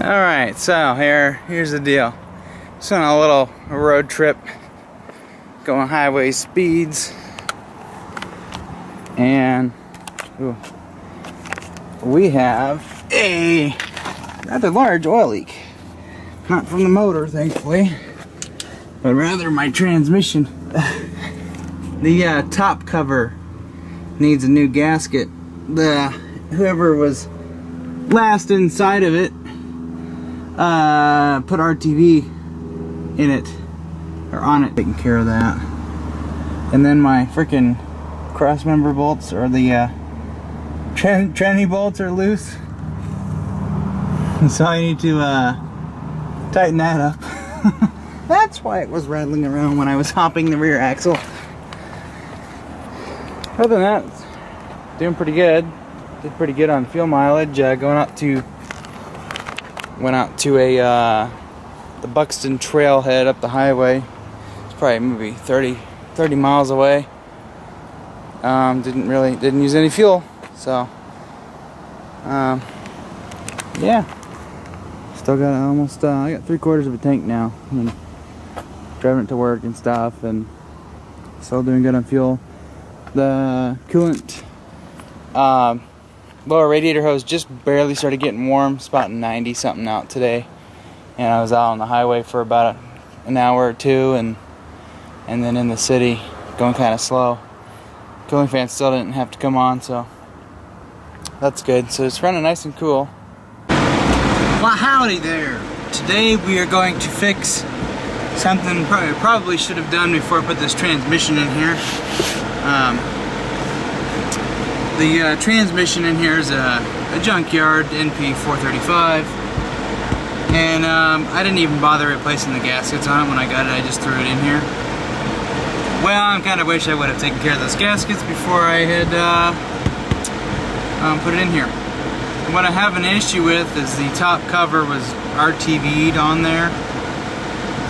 Alright, so here's the deal. Just on a little road trip, going highway speeds, and we have a rather large oil leak. Not from the motor, thankfully, but rather my transmission. The top cover needs a new gasket. Whoever was last inside of it put RTV in it, or on it, taking care of that. And then my freaking cross member bolts, or the tranny bolts, are loose, so I need to tighten that up. That's why it was rattling around when I was hopping the rear axle. Other than that, it's doing pretty good. Did pretty good on fuel mileage. Went out to the Buxton trailhead up the highway. It's probably maybe 30 miles away. Didn't use any fuel, so yeah. Still got almost I got 3/4 of a tank now. I'm driving it to work and stuff, and still doing good on fuel. The coolant lower radiator hose just barely started getting warm. It's about 90 something out today, and I was out on the highway for about an hour or two, and then in the city going kind of slow. Cooling fan still didn't have to come on, so that's good. So it's running nice and cool. Well, howdy there. Today we are going to fix something probably should have done before I put this transmission in here. The transmission in here is a junkyard NP435, and I didn't even bother replacing the gaskets on it when I got it. I just threw it in here. Well, I kind of wish I would have taken care of those gaskets before I had put it in here. What I have an issue with is the top cover was RTV'd on there,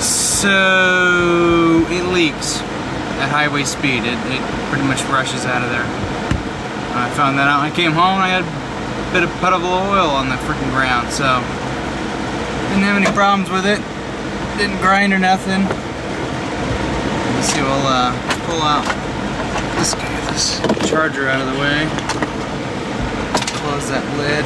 so it leaks at highway speed. It pretty much rushes out of there. I found that out when I came home, and I had a bit of puddle oil on the freaking ground, so didn't have any problems with it. Didn't grind or nothing. Let's see, we'll pull out this charger out of the way. Close that lid.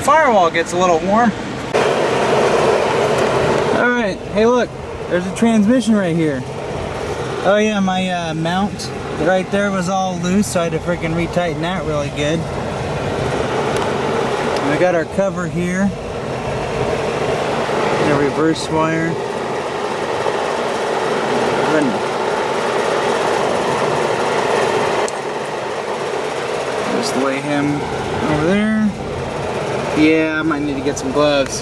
Firewall gets a little warm. Alright, hey look, there's a transmission right here. Oh yeah, my mount right there was all loose, so I had to freaking retighten that really good. And we got our cover here. And a reverse wire. Just lay him over there. Yeah, I might need to get some gloves.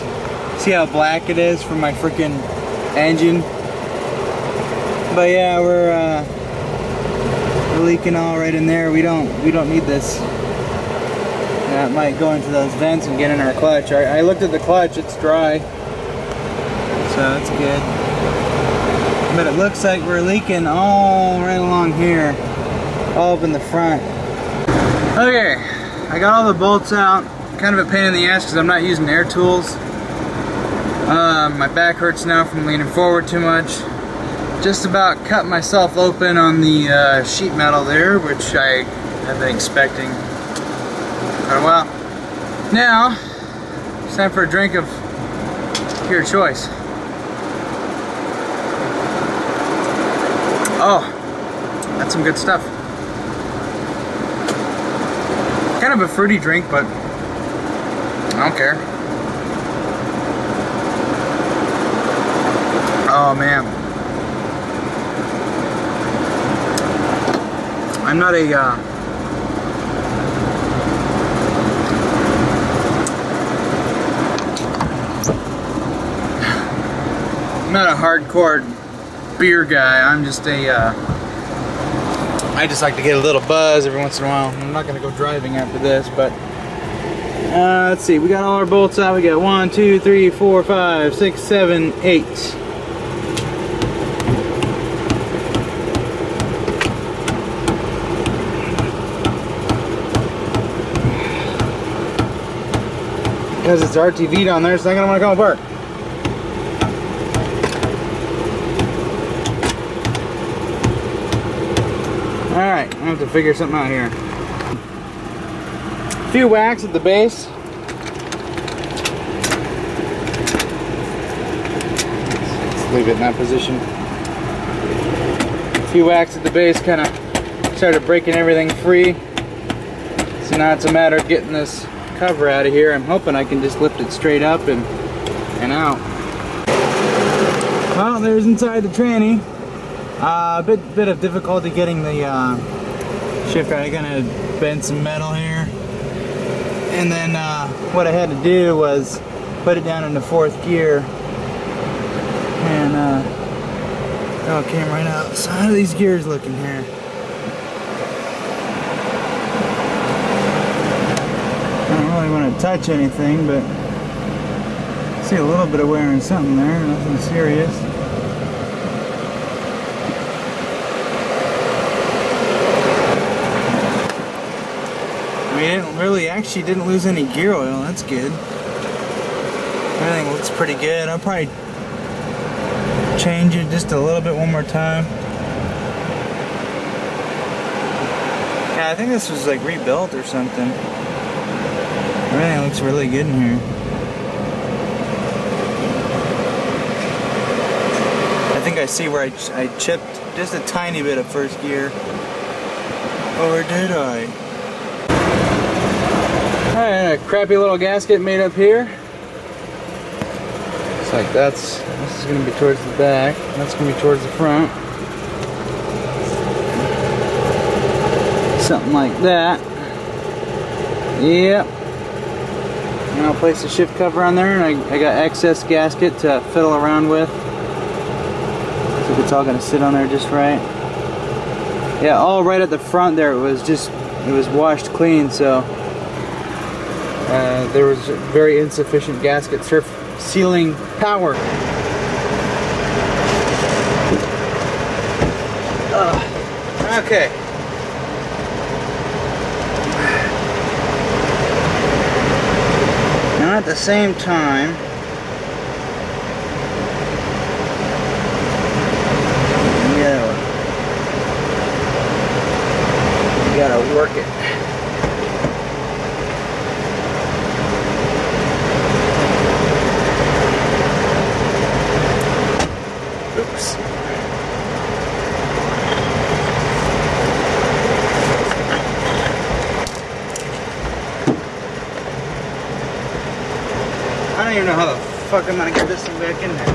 See how black it is from my freaking engine? But yeah, we're leaking all right in there. We don't need this. Yeah, it might go into those vents and get in our clutch. I looked at the clutch; it's dry, so that's good. But it looks like we're leaking all right along here, all up in the front. Okay, I got all the bolts out. Kind of a pain in the ass because I'm not using air tools. My back hurts now from leaning forward too much. Just about cut myself open on the sheet metal there, which I have been expecting quite a while. Now, it's time for a drink of your choice. Oh, that's some good stuff. Kind of a fruity drink, but I don't care. Oh man. I'm not a hardcore beer guy. I'm just I just like to get a little buzz every once in a while. I'm not gonna go driving after this, but let's see. We got all our bolts out. We got 1, 2, 3, 4, 5, 6, 7, 8. because it's RTV down there, it's not gonna want to come apart. Alright, I have to figure something out here. A few whacks at the base. Let's leave it in that position. A few whacks at the base kind of started breaking everything free. So now it's a matter of getting this cover out of here. I'm hoping I can just lift it straight up and out. Well, there's inside the tranny. A bit of difficulty getting the shifter. I gotta bend some metal here, and then what I had to do was put it down into 4th gear, and oh, it came right out. So how are these gears looking here? I don't really want to touch anything, but I see a little bit of wear and something there. Nothing serious. Actually didn't lose any gear oil. That's good. Everything looks pretty good. I'll probably change it just a little bit one more time. Yeah, I think this was like rebuilt or something. Everything looks really good in here. I think I see where I chipped just a tiny bit of 1st gear. Or did I? Alright, a crappy little gasket made up here. Looks like this is going to be towards the back, that's going to be towards the front. Something like that. Yep. And I'll place the shift cover on there, and I got excess gasket to fiddle around with. So it's all going to sit on there just right. Yeah, all right at the front there, it was washed clean, so there was very insufficient gasket sealing power. Okay. Now at the same time, you gotta work it. Oops. I don't even know how the fuck I'm gonna get this thing back in there.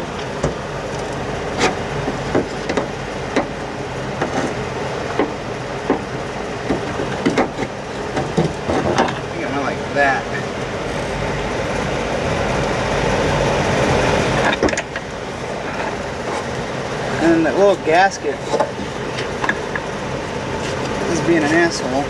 I think I like that. And that little gasket is being an asshole.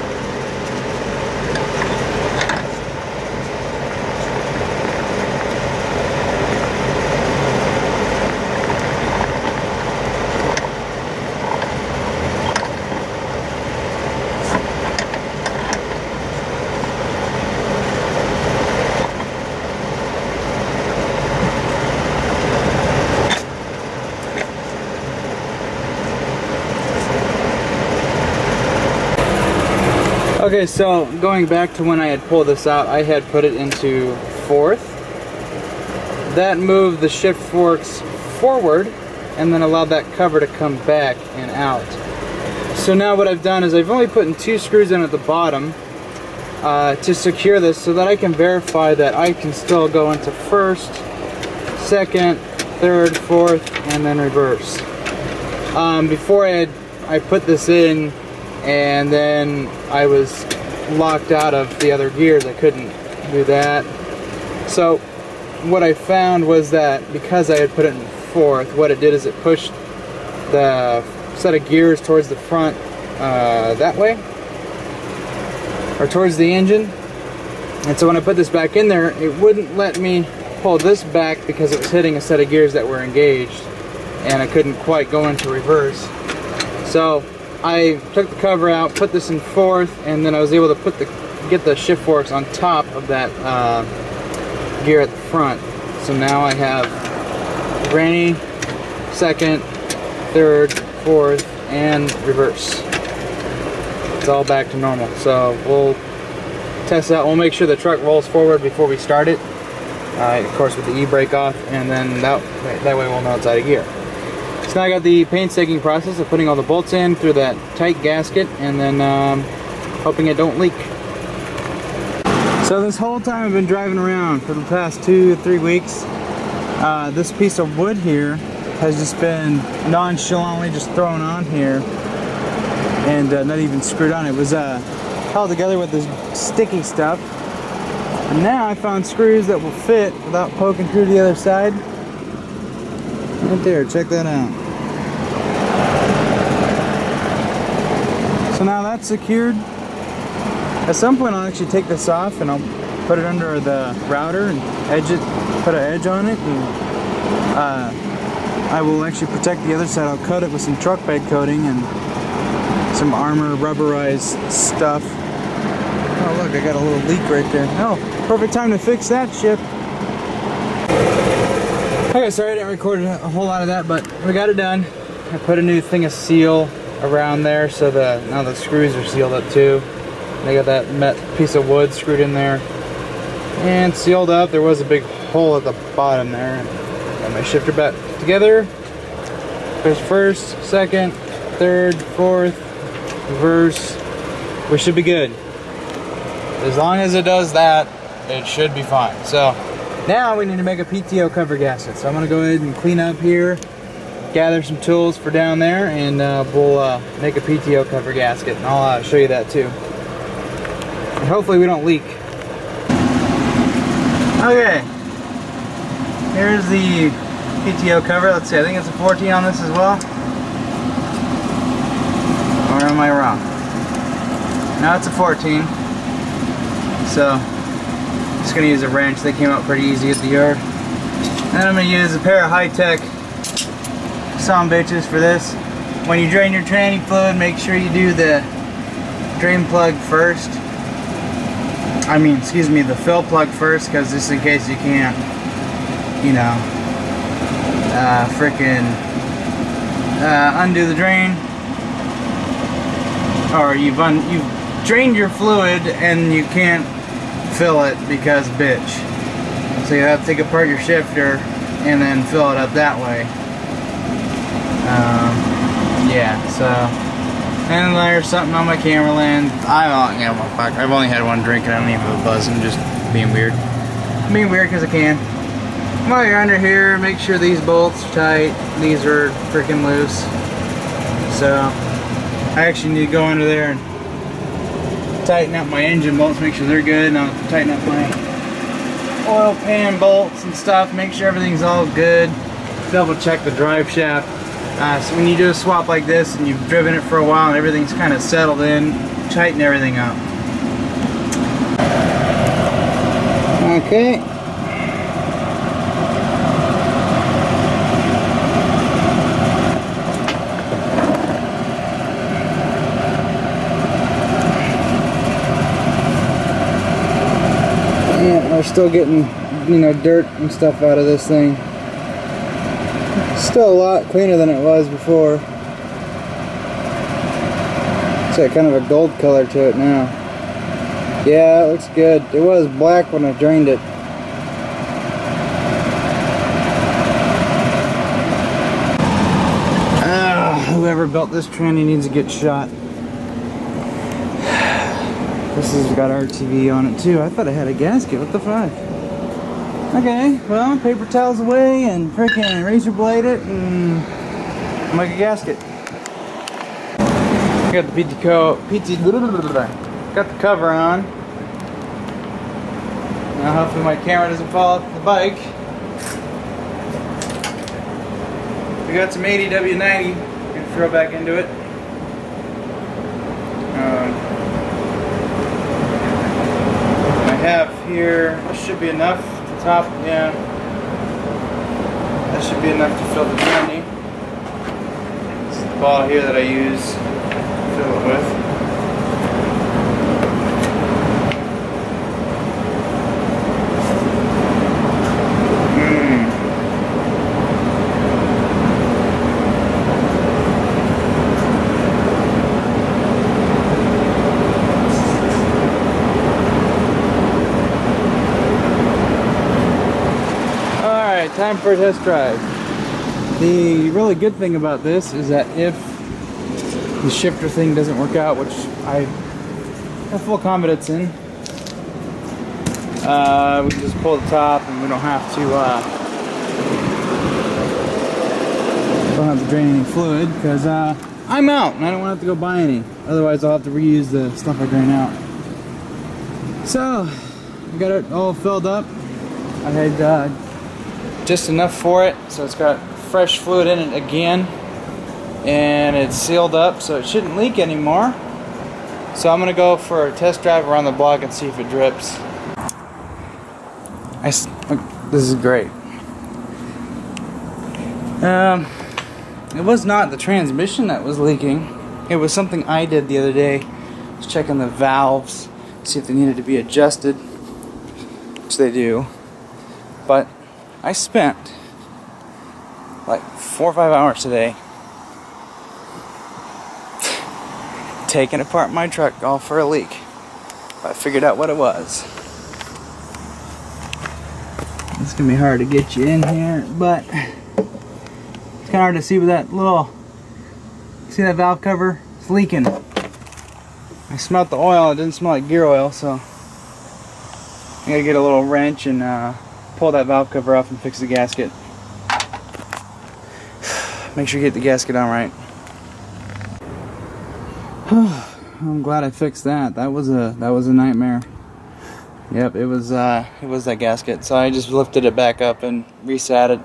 Okay, so going back to when I had pulled this out, I had put it into 4th. That moved the shift forks forward and then allowed that cover to come back and out. So now what I've done is I've only put in 2 screws in at the bottom to secure this so that I can verify that I can still go into 1st, 2nd, 3rd, 4th, and then reverse. Before I put this in, and then I was locked out of the other gears. I couldn't do that. So what I found was that because I had put it in 4th, what it did is it pushed the set of gears towards the front that way, or towards the engine. And so when I put this back in there, it wouldn't let me pull this back because it was hitting a set of gears that were engaged, and I couldn't quite go into reverse. So I took the cover out, put this in 4th, and then I was able to get the shift forks on top of that gear at the front. So now I have granny, second, third, fourth, and reverse. It's all back to normal. So we'll test that. We'll make sure the truck rolls forward before we start it. Of course with the e-brake off, and then that way we'll know it's out of gear. So now I got the painstaking process of putting all the bolts in through that tight gasket, and then hoping it don't leak. So this whole time I've been driving around for the past 2-3 weeks. This piece of wood here has just been nonchalantly just thrown on here and not even screwed on. It was held together with this sticky stuff. And now I found screws that will fit without poking through the other side. Right there, check that out. So now that's secured. At some point I'll actually take this off and I'll put it under the router and edge it, put an edge on it, and I will actually protect the other side. I'll coat it with some truck bed coating and some armor rubberized stuff. Oh look, I got a little leak right there. Oh, perfect time to fix that ship. Okay, sorry I didn't record a whole lot of that, but we got it done. I put a new thing of seal around there so now the screws are sealed up too. They got that piece of wood screwed in there and sealed up. There was a big hole at the bottom there. Got my shifter back together. There's first, second, third, fourth, reverse. We should be good. As long as it does that, it should be fine. So now we need to make a PTO cover gasket. So I'm gonna go ahead and clean up here, gather some tools for down there, and we'll make a PTO cover gasket. And I'll show you that too. And hopefully we don't leak. Okay, here's the PTO cover. Let's see, I think it's a 14 on this as well. Or am I wrong? No, it's a 14. So, just gonna use a wrench. They came out pretty easy at the yard. And then I'm gonna use a pair of high-tech some bitches for this. When you drain your tranny fluid, make sure you do the drain plug first. Excuse me, the fill plug first, because just in case you can't, you know, undo the drain, or you've drained your fluid and you can't fill it because bitch. So you have to take apart your shifter and then fill it up that way. Yeah, so. And there's something on my camera lens. I've only had one drink and I don't even have a buzz. I'm just being weird. I'm being weird because I can. While you're under here, make sure these bolts are tight. These are freaking loose. So I actually need to go under there and tighten up my engine bolts, make sure they're good, and I'll tighten up my oil pan bolts and stuff, make sure everything's all good. Double check the drive shaft. So when you do a swap like this and you've driven it for a while and everything's kind of settled in, tighten everything up. Okay. Yeah, we're still getting, you know, dirt and stuff out of this thing. Still a lot cleaner than it was before. It's got kind of a gold color to it now. Yeah, it looks good. It was black when I drained it. Whoever built this tranny needs to get shot. This has got RTV on it too. I thought it had a gasket. What the fuck? Okay, well, paper towels away and freaking razor blade it and make a gasket. Got the got the cover on. Now hopefully my camera doesn't fall off the bike. We got some 80W90. Gonna throw back into it. I have here. This should be enough. Top, yeah, that should be enough to fill the tranny. It's the ball here that I use to fill it with. time for a test drive. The really good thing about this is that if the shifter thing doesn't work out, which I have full confidence in, we can just pull the top and we don't have to drain any fluid, because I'm out and I don't want to have to go buy any. Otherwise I'll have to reuse the stuff I drain out. So I got it all filled up. I had just enough for it, so it's got fresh fluid in it again, and it's sealed up, so it shouldn't leak anymore. So I'm gonna go for a test drive around the block and see if it drips. This is great. It was not the transmission that was leaking. It was something I did the other day. I was checking the valves, see if they needed to be adjusted, which they do. But I spent like 4 or 5 hours today taking apart my truck all for a leak. I figured out what it was. It's gonna be hard to get you in here, but it's kinda hard to see with that little, see that valve cover? It's leaking. I smelled the oil, it didn't smell like gear oil, so I gotta get a little wrench and pull that valve cover off and fix the gasket. Make sure you get the gasket on right. I'm glad I fixed that. That was a nightmare. Yep, it was that gasket. So I just lifted it back up and reset it.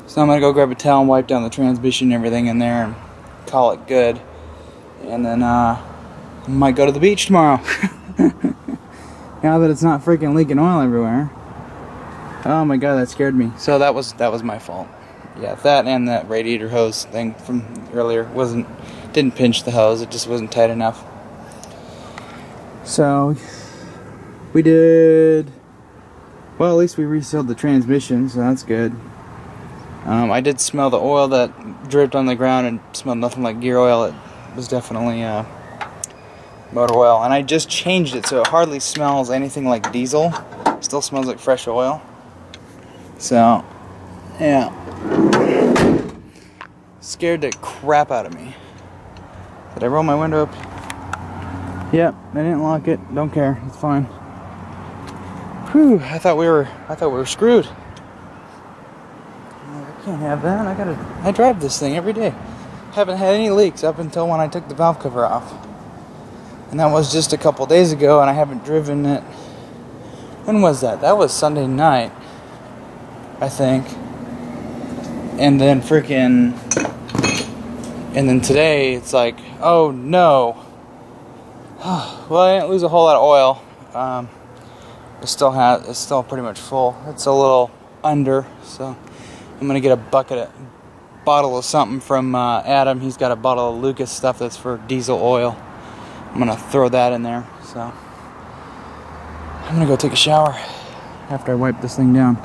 So I'm gonna go grab a towel and wipe down the transmission and everything in there and call it good. And then I might go to the beach tomorrow. Now that it's not freaking leaking oil everywhere. Oh my god, that scared me. So that was my fault. Yeah, that and that radiator hose thing from earlier didn't pinch the hose. It just wasn't tight enough. So we did, well, at least we resealed the transmission, so that's good. I did smell the oil that dripped on the ground and smelled nothing like gear oil. It was definitely motor oil, and I just changed it so it hardly smells anything like diesel. It still smells like fresh oil. So yeah, scared the crap out of me. Did I roll my window up? Yep, I didn't lock it. Don't care. It's fine. Whew, I thought we were screwed. I can't have that. I drive this thing every day. Haven't had any leaks up until when I took the valve cover off. And that was just a couple days ago, and I haven't driven it. When was that? That was Sunday night, I think. And then today it's like, oh no. Well, I didn't lose a whole lot of oil. It's still pretty much full. It's a little under, so I'm gonna get a bottle of something from Adam. He's got a bottle of Lucas stuff that's for diesel oil. I'm gonna throw that in there. So I'm gonna go take a shower after I wipe this thing down.